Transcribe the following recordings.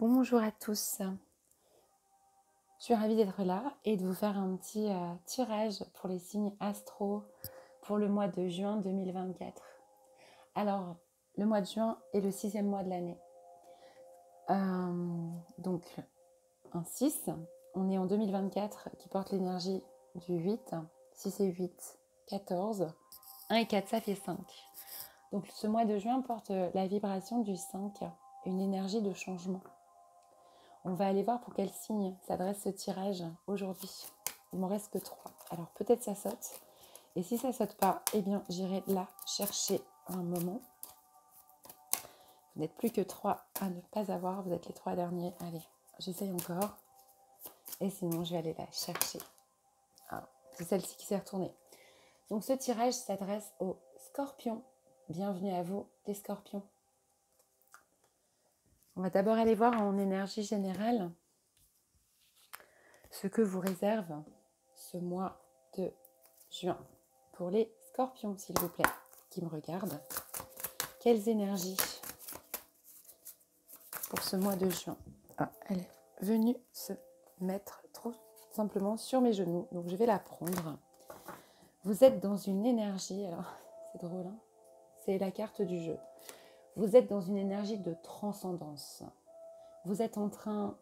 Bonjour à tous, je suis ravie d'être là et de vous faire un petit tirage pour les signes astro pour le mois de juin 2024. Alors, le mois de juin est le 6e mois de l'année. Donc, un 6, on est en 2024 qui porte l'énergie du 8, 6 et 8, 14, 1 et 4, ça fait 5. Donc, ce mois de juin porte la vibration du 5, une énergie de changement. On va aller voir pour quel signe s'adresse ce tirage aujourd'hui. Il m'en reste que 3. Alors peut-être ça saute. Et si ça saute pas, eh bien j'irai là chercher un moment. Vous n'êtes plus que 3 à ne pas avoir. Vous êtes les 3 derniers. Allez, j'essaye encore. Et sinon, je vais aller la chercher. Ah, c'est celle-ci qui s'est retournée. Donc ce tirage s'adresse aux scorpions. Bienvenue à vous, les scorpions. On va d'abord aller voir en énergie générale ce que vous réserve ce mois de juin. Pour les scorpions, s'il vous plaît, qui me regardent, quelles énergies pour ce mois de juin? Elle est venue se mettre trop simplement sur mes genoux, donc je vais la prendre. Vous êtes dans une énergie, alors c'est drôle, hein, c'est la carte du jeu. Vous êtes dans une énergie de transcendance. Vous êtes en train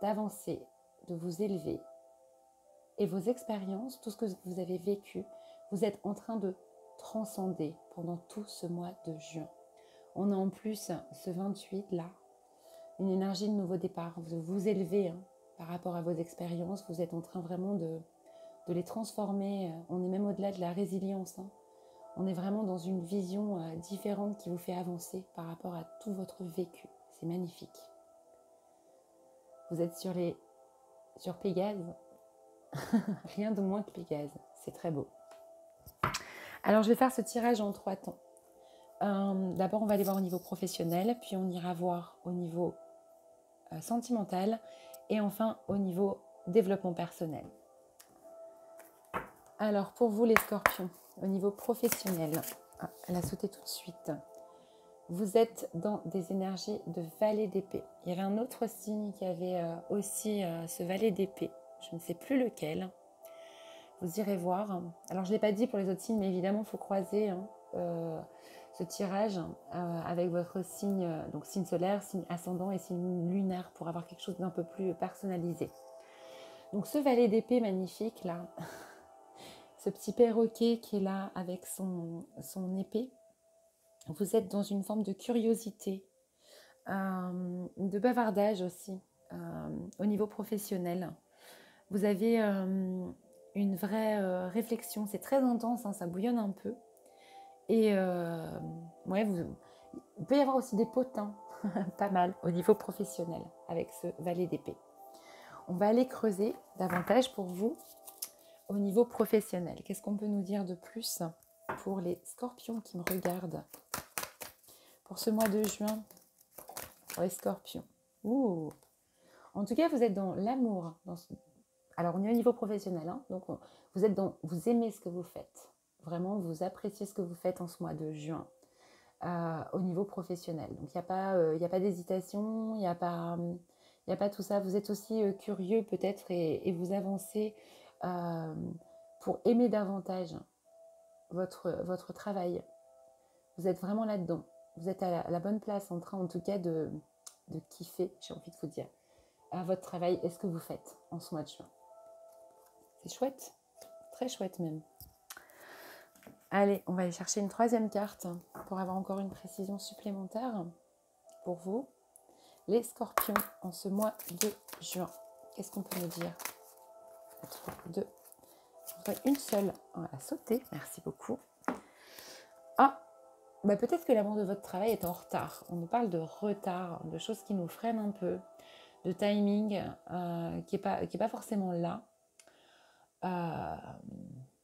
d'avancer, de vous élever. Et vos expériences, tout ce que vous avez vécu, vous êtes en train de transcender pendant tout ce mois de juin. On a en plus ce 28 là, une énergie de nouveau départ. Vous vous élevez par rapport à vos expériences. Vous êtes en train vraiment de les transformer. On est même au-delà de la résilience. On est vraiment dans une vision différente qui vous fait avancer par rapport à tout votre vécu. C'est magnifique. Vous êtes sur Pégase. Rien de moins que Pégase. C'est très beau. Alors, je vais faire ce tirage en 3 temps. D'abord, on va aller voir au niveau professionnel, puis on ira voir au niveau sentimental et enfin au niveau développement personnel. Alors, pour vous les scorpions, au niveau professionnel, elle a sauté tout de suite. Vous êtes dans des énergies de valet d'épée. Il y avait un autre signe qui avait aussi ce valet d'épée. Je ne sais plus lequel. Vous irez voir. Alors, je ne l'ai pas dit pour les autres signes, mais évidemment, il faut croiser ce tirage avec votre signe, donc signe solaire, signe ascendant et signe lunaire pour avoir quelque chose d'un peu plus personnalisé. Donc, ce valet d'épée magnifique, là, ce petit perroquet qui est là avec son épée, vous êtes dans une forme de curiosité, de bavardage aussi, au niveau professionnel. Vous avez une vraie réflexion, c'est très intense, ça bouillonne un peu. Et ouais, il peut y avoir aussi des potins, pas mal, au niveau professionnel, avec ce valet d'épée. On va aller creuser davantage pour vous au niveau professionnel. Qu'est-ce qu'on peut nous dire de plus pour les scorpions qui me regardent pour ce mois de juin, pour les scorpions? Ouh. En tout cas, vous êtes dans l'amour. Alors, on est au niveau professionnel, donc vous aimez ce que vous faites. Vraiment, vous appréciez ce que vous faites en ce mois de juin au niveau professionnel. Donc, il n'y a pas d'hésitation, il n'y a pas tout ça. Vous êtes aussi curieux peut-être et vous avancez pour aimer davantage votre travail. Vous êtes vraiment là-dedans. Vous êtes à la bonne place, en train en tout cas de kiffer, j'ai envie de vous dire, à votre travail et ce que vous faites en ce mois de juin. C'est chouette, très chouette même. Allez, on va aller chercher une 3e carte pour avoir encore une précision supplémentaire pour vous. Les scorpions en ce mois de juin. Qu'est-ce qu'on peut nous dire? 3, 2, une seule. On va la sauter, merci beaucoup. Peut-être que l'amour de votre travail est en retard. On nous parle de retard, de choses qui nous freinent un peu, de timing qui est pas forcément là.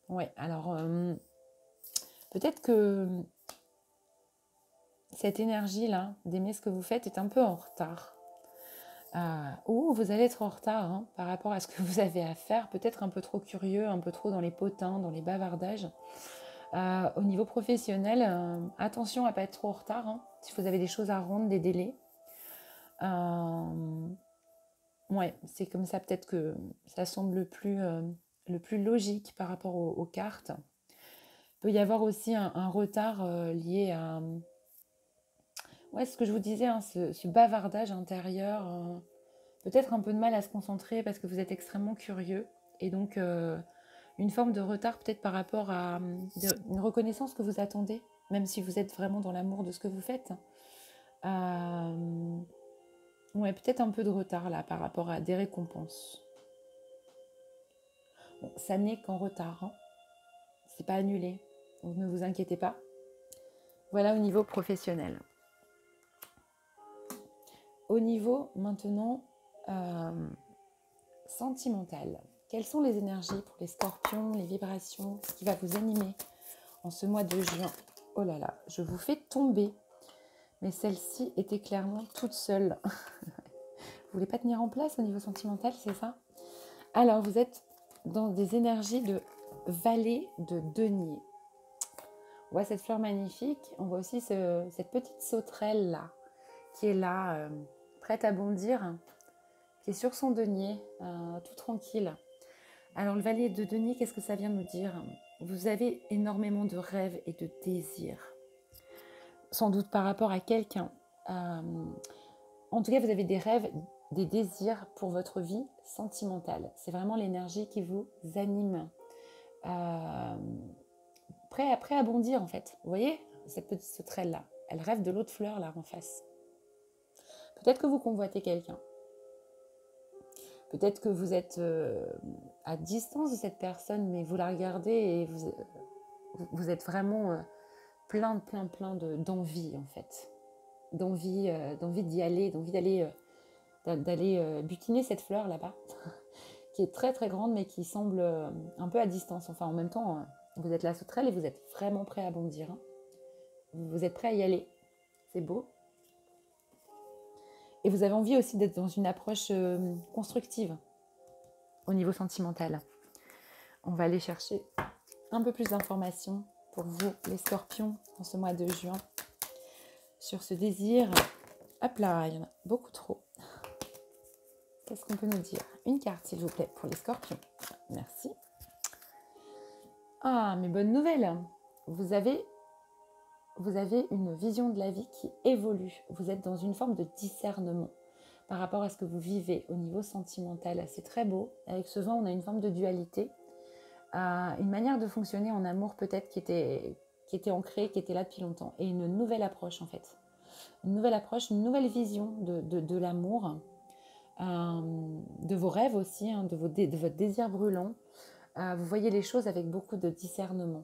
Ouais, alors peut-être que cette énergie-là d'aimer ce que vous faites est un peu en retard. Ou vous allez être en retard par rapport à ce que vous avez à faire, peut-être un peu trop curieux, un peu trop dans les potins, dans les bavardages. Au niveau professionnel, attention à ne pas être trop en retard. Si vous avez des choses à rendre, des délais. Ouais, c'est comme ça peut-être que ça semble le plus logique par rapport aux cartes. Il peut y avoir aussi un retard lié à ouais, ce que je vous disais, hein, ce bavardage intérieur, peut-être un peu de mal à se concentrer parce que vous êtes extrêmement curieux et donc une forme de retard peut-être par rapport à une reconnaissance que vous attendez, même si vous êtes vraiment dans l'amour de ce que vous faites. Euh, ouais, peut-être un peu de retard là par rapport à des récompenses. Bon, ça n'est qu'en retard, hein. C'est pas annulé, donc ne vous inquiétez pas. Voilà au niveau professionnel. Au niveau maintenant sentimental, quelles sont les énergies pour les scorpions, les vibrations, ce qui va vous animer en ce mois de juin? Oh là là, je vous fais tomber, mais celle-ci était clairement toute seule. Vous voulez pas tenir en place au niveau sentimental, c'est ça? Alors, vous êtes dans des énergies de vallée de denier. On voit cette fleur magnifique, on voit aussi cette petite sauterelle là, qui est là, prête à bondir, qui est sur son denier, tout tranquille. Alors le vallée de denier, qu'est-ce que ça vient nous dire? Vous avez énormément de rêves et de désirs, sans doute par rapport à quelqu'un. En tout cas, vous avez des rêves, des désirs pour votre vie sentimentale. C'est vraiment l'énergie qui vous anime. Prêt à bondir en fait. Vous voyez, cette petite sauterelle là, elle rêve de l'autre fleur là en face. Peut-être que vous convoitez quelqu'un. Peut-être que vous êtes à distance de cette personne, mais vous la regardez et vous êtes vraiment plein d'envie en fait. D'envie d'y aller, d'aller butiner cette fleur là-bas, qui est très très grande mais qui semble un peu à distance. Enfin en même temps, vous êtes la sauterelle et vous êtes vraiment prêt à bondir. Hein. Vous êtes prêt à y aller. C'est beau. Et vous avez envie aussi d'être dans une approche constructive au niveau sentimental. On va aller chercher un peu plus d'informations pour vous, les scorpions, en ce mois de juin, sur ce désir. Hop là, il y en a beaucoup trop. Qu'est-ce qu'on peut nous dire? Une carte, s'il vous plaît, pour les scorpions. Merci. Ah, mais bonne nouvelle. Vous avez une vision de la vie qui évolue. Vous êtes dans une forme de discernement par rapport à ce que vous vivez au niveau sentimental. C'est très beau. Avec ce vent, on a une forme de dualité. Une manière de fonctionner en amour peut-être qui était ancrée, qui était là depuis longtemps. Et une nouvelle approche en fait. Une nouvelle approche, une nouvelle vision de l'amour, de vos rêves aussi, hein, de votre désir brûlant. Vous voyez les choses avec beaucoup de discernement.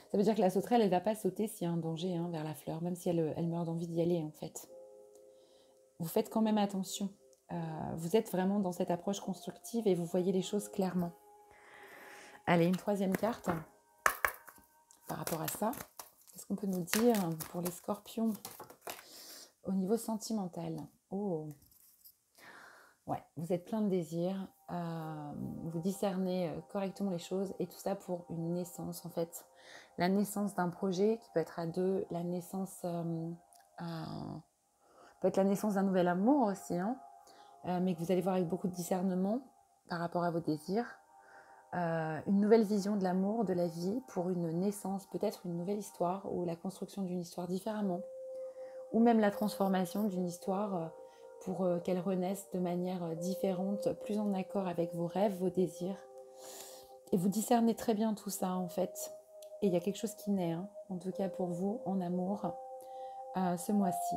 Ça veut dire que la sauterelle, elle ne va pas sauter s'il y a un danger hein, vers la fleur, même si elle meurt d'envie d'y aller en fait. Vous faites quand même attention. Vous êtes vraiment dans cette approche constructive et vous voyez les choses clairement. Allez, une troisième carte par rapport à ça. Qu'est-ce qu'on peut nous dire pour les scorpions au niveau sentimental? Oh, ouais, vous êtes plein de désirs, vous discernez correctement les choses et tout ça pour une naissance en fait. La naissance d'un projet qui peut être à deux, la naissance peut être la naissance d'un nouvel amour aussi, hein, mais que vous allez voir avec beaucoup de discernement par rapport à vos désirs. Une nouvelle vision de l'amour, de la vie pour une naissance, peut-être une nouvelle histoire ou la construction d'une histoire différemment, ou même la transformation d'une histoire pour qu'elle renaisse de manière différente, plus en accord avec vos rêves, vos désirs. Et vous discernez très bien tout ça en fait. Et il y a quelque chose qui naît, hein, en tout cas pour vous, en amour, ce mois-ci.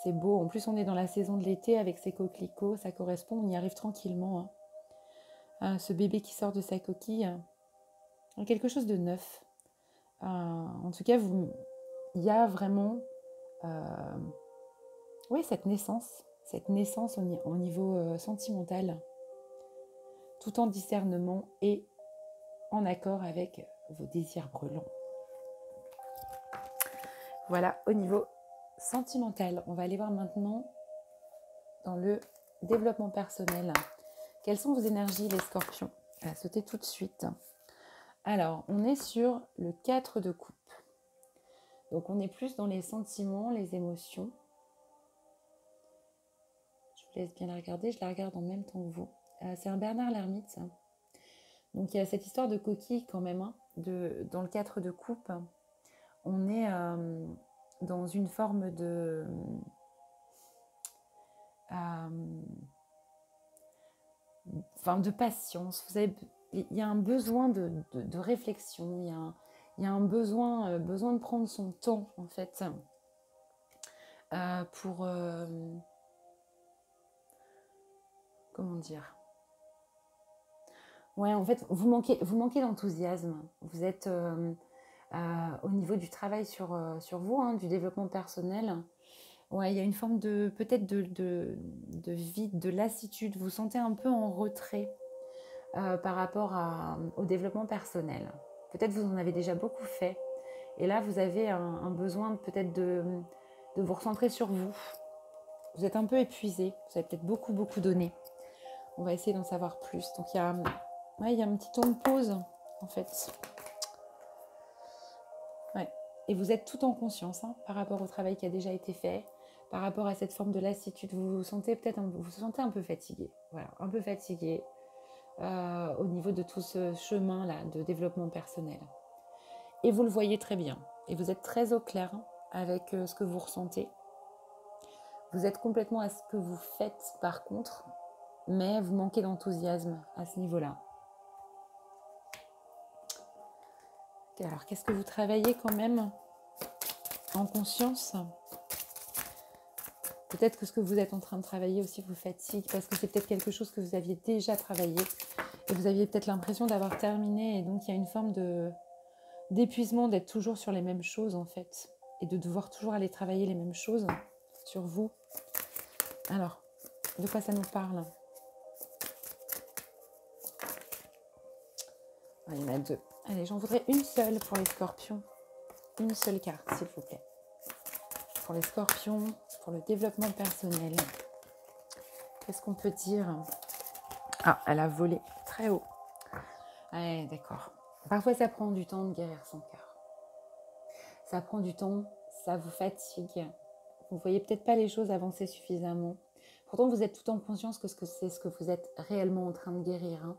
C'est beau, en plus on est dans la saison de l'été avec ces coquelicots, ça correspond, on y arrive tranquillement. Hein. Ce bébé qui sort de sa coquille, quelque chose de neuf. En tout cas, il y a vraiment cette naissance au niveau sentimental, tout en discernement et en accord avec vos désirs brûlants. Voilà, au niveau sentimental. On va aller voir maintenant dans le développement personnel. Quelles sont vos énergies, les scorpions? On va sauter tout de suite. Alors, on est sur le 4 de coupe. Donc on est plus dans les sentiments, les émotions. Je vous laisse bien la regarder, je la regarde en même temps que vous. C'est un Bernard l'Ermite, ça. Donc il y a cette histoire de coquille quand même, hein, dans le 4 de coupe. On est dans une forme de patience. Il y a un besoin de réflexion, il y a un besoin de prendre son temps, en fait, pour... comment dire? Ouais, en fait, vous manquez d'enthousiasme. Vous êtes au niveau du travail sur vous, hein, du développement personnel. Ouais, il y a une forme peut-être de vide, de lassitude. Vous vous sentez un peu en retrait par rapport au développement personnel. Peut-être vous en avez déjà beaucoup fait. Et là, vous avez un besoin peut-être de vous recentrer sur vous. Vous êtes un peu épuisé. Vous avez peut-être beaucoup donné. On va essayer d'en savoir plus. Donc, il y a un petit temps de pause, en fait. Ouais. Et vous êtes tout en conscience, hein, par rapport au travail qui a déjà été fait, par rapport à cette forme de lassitude. Vous vous sentez un peu fatigué. Voilà, un peu fatigué au niveau de tout ce chemin-là de développement personnel. Et vous le voyez très bien. Et vous êtes très au clair avec ce que vous ressentez. Vous êtes complètement à ce que vous faites par contre, mais vous manquez d'enthousiasme à ce niveau-là. Alors, qu'est-ce que vous travaillez quand même en conscience? Peut-être que ce que vous êtes en train de travailler aussi vous fatigue, parce que c'est peut-être quelque chose que vous aviez déjà travaillé et vous aviez peut-être l'impression d'avoir terminé, et donc il y a une forme d'épuisement d'être toujours sur les mêmes choses en fait, et de devoir toujours aller travailler les mêmes choses sur vous. Alors, de quoi ça nous parle? Il y en a deux. Allez, j'en voudrais une seule pour les scorpions. Une seule carte, s'il vous plaît. Pour les scorpions, pour le développement personnel. Qu'est-ce qu'on peut dire? Ah, elle a volé très haut. Ouais, d'accord. Parfois, ça prend du temps de guérir son cœur. Ça prend du temps, ça vous fatigue. Vous ne voyez peut-être pas les choses avancer suffisamment. Pourtant, vous êtes tout en conscience que c'est ce que vous êtes réellement en train de guérir. Hein.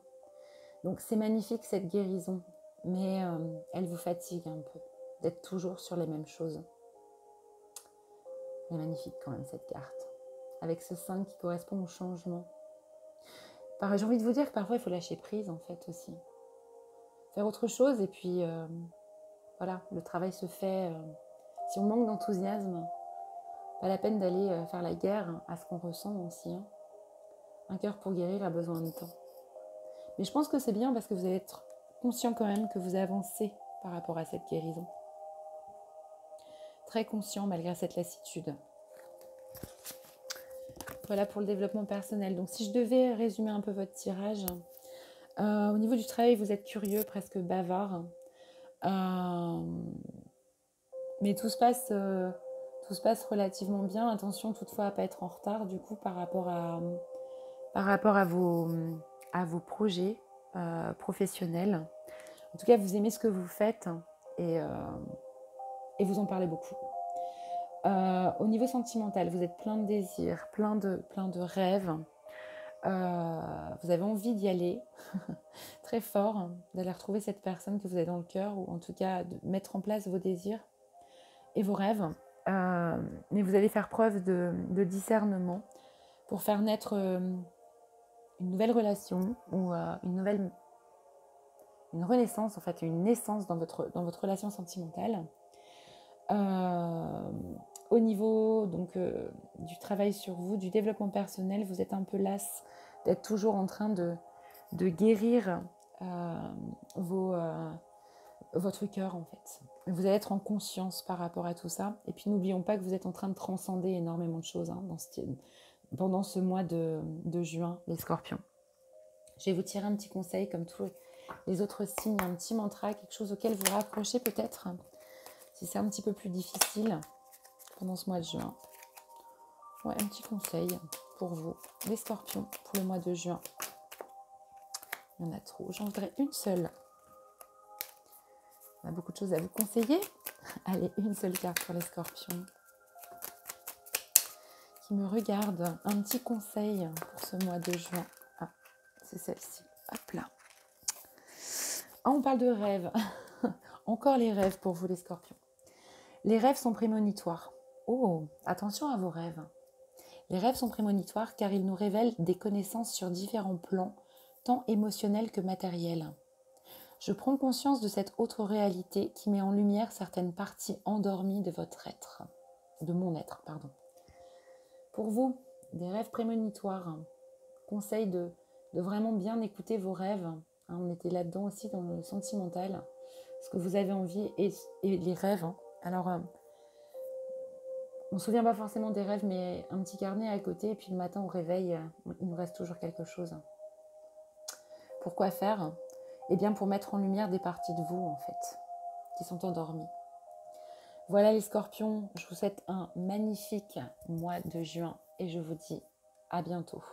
Donc, c'est magnifique cette guérison, mais elle vous fatigue un peu d'être toujours sur les mêmes choses. Elle est magnifique quand même cette carte, avec ce 5 qui correspond au changement. J'ai envie de vous dire que parfois, il faut lâcher prise en fait aussi. Faire autre chose et puis voilà, le travail se fait. Si on manque d'enthousiasme, pas la peine d'aller faire la guerre à ce qu'on ressent aussi. Hein. Un cœur pour guérir a besoin de temps. Mais je pense que c'est bien parce que vous allez être conscient quand même que vous avancez par rapport à cette guérison. Très conscient malgré cette lassitude. Voilà pour le développement personnel. Donc si je devais résumer un peu votre tirage, au niveau du travail, vous êtes curieux, presque bavard. Mais tout se passe relativement bien. Attention toutefois à ne pas être en retard du coup par rapport à vos projets professionnels. En tout cas, vous aimez ce que vous faites et vous en parlez beaucoup. Au niveau sentimental, vous êtes plein de désirs, plein de rêves. Vous avez envie d'y aller très fort, d'aller retrouver cette personne que vous avez dans le cœur, ou en tout cas de mettre en place vos désirs et vos rêves. Mais vous allez faire preuve de discernement pour faire naître une nouvelle relation ou une renaissance, en fait, une naissance dans votre relation sentimentale. Au niveau donc, du travail sur vous, du développement personnel, vous êtes un peu lasse d'être toujours en train de guérir votre cœur en fait. Vous allez être en conscience par rapport à tout ça. Et puis n'oublions pas que vous êtes en train de transcender énormément de choses hein, pendant ce mois de juin, les scorpions. Je vais vous tirer un petit conseil comme tous les autres signes, un petit mantra, quelque chose auquel vous raccrochez peut-être, si c'est un petit peu plus difficile pendant ce mois de juin. Ouais, un petit conseil pour vous, les scorpions, pour le mois de juin. Il y en a trop, j'en voudrais une seule. On a beaucoup de choses à vous conseiller. Allez, une seule carte pour les scorpions qui me regardent. Un petit conseil pour ce mois de juin. Ah, c'est celle-ci. Hop là. Ah, on parle de rêves. Encore les rêves pour vous les scorpions. Les rêves sont prémonitoires. Oh, attention à vos rêves. Les rêves sont prémonitoires car ils nous révèlent des connaissances sur différents plans, tant émotionnels que matériels. Je prends conscience de cette autre réalité qui met en lumière certaines parties endormies de votre être. De mon être, pardon. Pour vous, des rêves prémonitoires. Conseil de vraiment bien écouter vos rêves. Hein, on était là-dedans aussi dans le sentimental. Ce que vous avez envie et les rêves. Hein. Alors, on ne se souvient pas forcément des rêves, mais un petit carnet à côté. Et puis le matin, au réveil, il nous reste toujours quelque chose. Pourquoi faire ? Eh bien, pour mettre en lumière des parties de vous, en fait, qui sont endormies. Voilà les scorpions, je vous souhaite un magnifique mois de juin et je vous dis à bientôt.